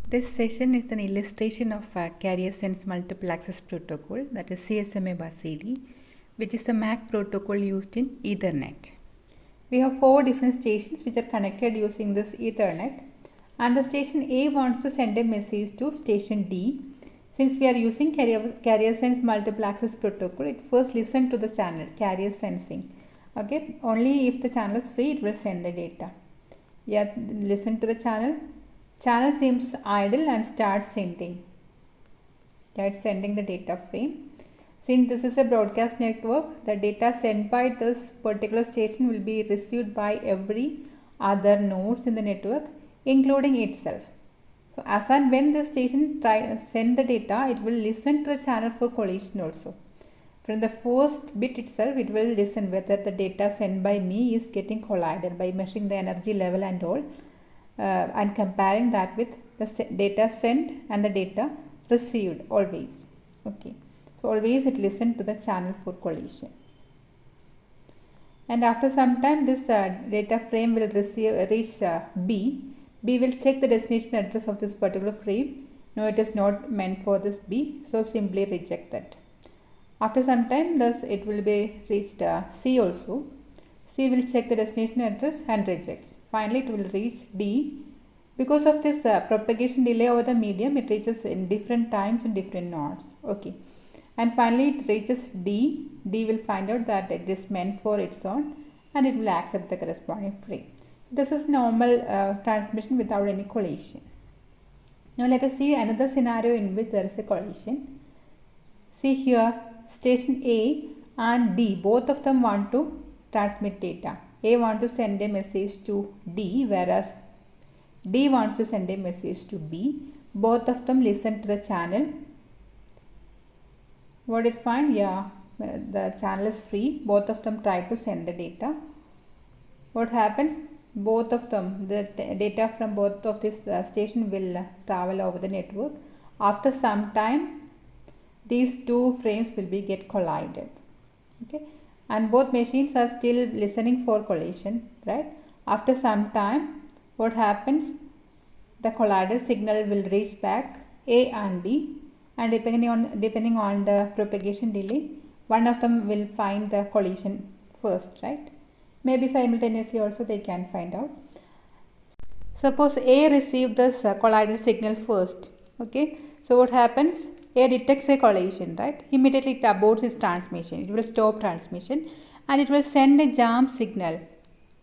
This session is an illustration of Carrier Sense Multiple Access Protocol, that is CSMA/CD, which is the MAC protocol used in Ethernet. We have 4 different stations which are connected using this Ethernet, and the station A wants to send a message to station D. Since we are using Carrier Sense Multiple Access Protocol, it first listens to the channel, carrier sensing. Okay, only if the channel is free, it will send the data. Yeah, listen to the channel. Channel seems idle and starts sending. That's sending the data frame. Since this is a broadcast network, the data sent by this particular station will be received by every other nodes in the network, including itself. So as and when the station send the data, it will listen to the channel for collision also. From the first bit itself, it will listen whether the data sent by me is getting collided by measuring the energy level and all. And comparing that with the data sent and the data received always. Okay, so always it listens to the channel for collision. And after some time, this data frame will reach B. B will check the destination address of this particular frame. No, it is not meant for this B, so simply reject that. After some time, thus it will be reached C also. C will check the destination address and rejects. Finally, it will reach D. Because of this propagation delay over the medium, it reaches in different times in different nodes. Okay. And finally, it reaches D. D will find out that it is meant for its own and it will accept the corresponding frame. So this is normal transmission without any collision. Now let us see another scenario in which there is a collision. See here, station A and D, both of them want to transmit data. A wants to send a message to D, whereas D wants to send a message to B. Both of them listen to the channel. What did it find? Yeah, the channel is free. Both of them try to send the data. What happens? Both of them, the data from both of this station will travel over the network. After some time, these two frames will get collided. Okay. And both machines are still listening for collision, right? After some time, what happens? The collider signal will reach back A and D, and depending on the propagation delay, one of them will find the collision first, right? Maybe simultaneously also they can find out. Suppose A received this collider signal first. Okay, so what happens? A detects a collision, right? Immediately it aborts its transmission. It will stop transmission and it will send a jump signal,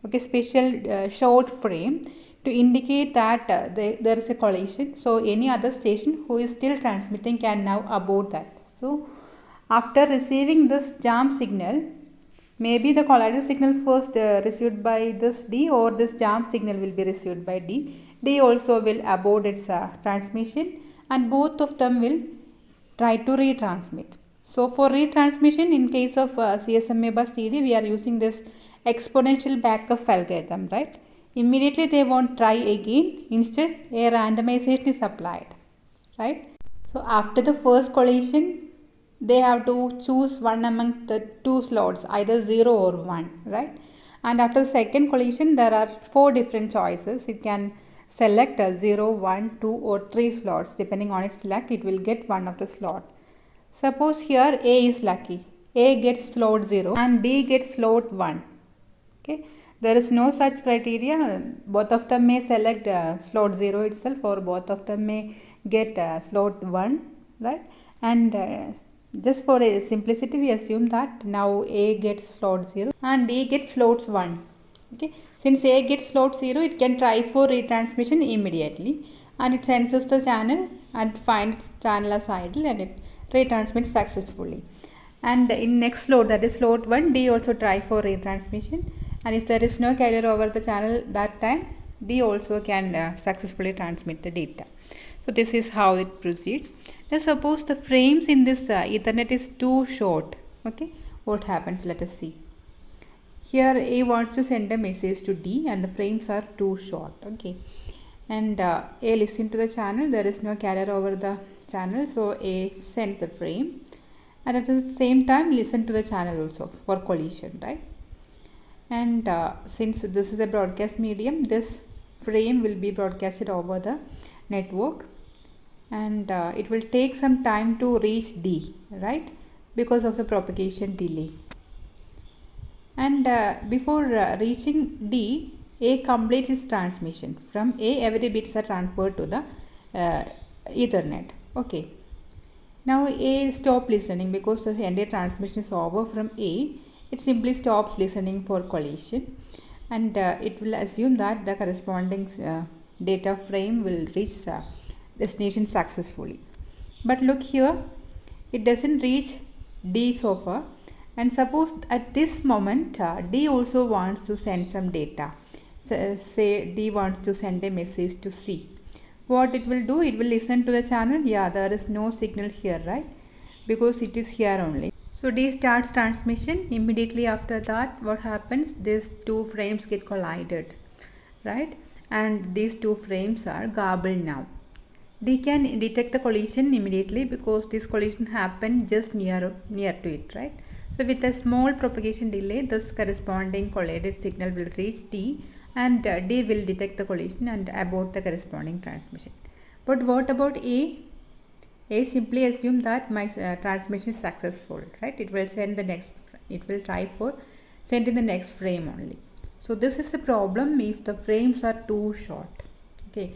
okay, special short frame to indicate that there is a collision. So any other station who is still transmitting can now abort that. So after receiving this jump signal, maybe the collider signal first received by this D, or this jump signal will be received by D. D also will abort its transmission, and both of them will try to retransmit. So for retransmission, in case of CSMA/CD, we are using this exponential backup algorithm, right? Immediately they won't try again. Instead, a randomization is applied, right? So after the first collision, they have to choose one among the two slots, either 0 or 1, right? And after the second collision, there are 4 different choices. It can select a 0, 1, 2 or 3 slots. Depending on its luck, it will get one of the slot. Suppose here A is lucky. A gets slot 0 and B gets slot 1. Okay. There is no such criteria. Both of them may select slot 0 itself, or both of them may get slot 1, right? And just for a simplicity, we assume that now A gets slot 0 and D gets slots 1. Okay. Since A gets slot 0, it can try for retransmission immediately, and it senses the channel and finds channel as idle and it retransmits successfully. And in next slot, that is slot 1, D also try for retransmission, and if there is no carrier over the channel that time, D also can successfully transmit the data. So this is how it proceeds. Now suppose the frames in this Ethernet is too short. Okay, what happens? Let us see. Here A wants to send a message to D and the frames are too short. Okay, and A listens to the channel. There is no carrier over the channel, so A sends the frame, and at the same time listen to the channel also for collision, right? And since this is a broadcast medium, this frame will be broadcasted over the network, and it will take some time to reach D, right, because of the propagation delay. And before reaching D, A completes its transmission. From A, every bits are transferred to the Ethernet. Okay. Now A stop listening because the entire transmission is over from A. It simply stops listening for collision, and it will assume that the corresponding data frame will reach the destination successfully. But look here, it doesn't reach D so far, and suppose at this moment D also wants to send some data. So, say D wants to send a message to C. What it will do, it will listen to the channel. Yeah, there is no signal here, right, because it is here only. So D starts transmission. Immediately after that, what happens, these two frames get collided, right, and these two frames are garbled now. D can detect the collision immediately because this collision happened just near to it, right. So with a small propagation delay, this corresponding collided signal will reach D, and D will detect the collision and abort the corresponding transmission. But what about A? A simply assume that my transmission is successful, right? It will send the next, it will try for sending the next frame only. So this is the problem if the frames are too short. Okay.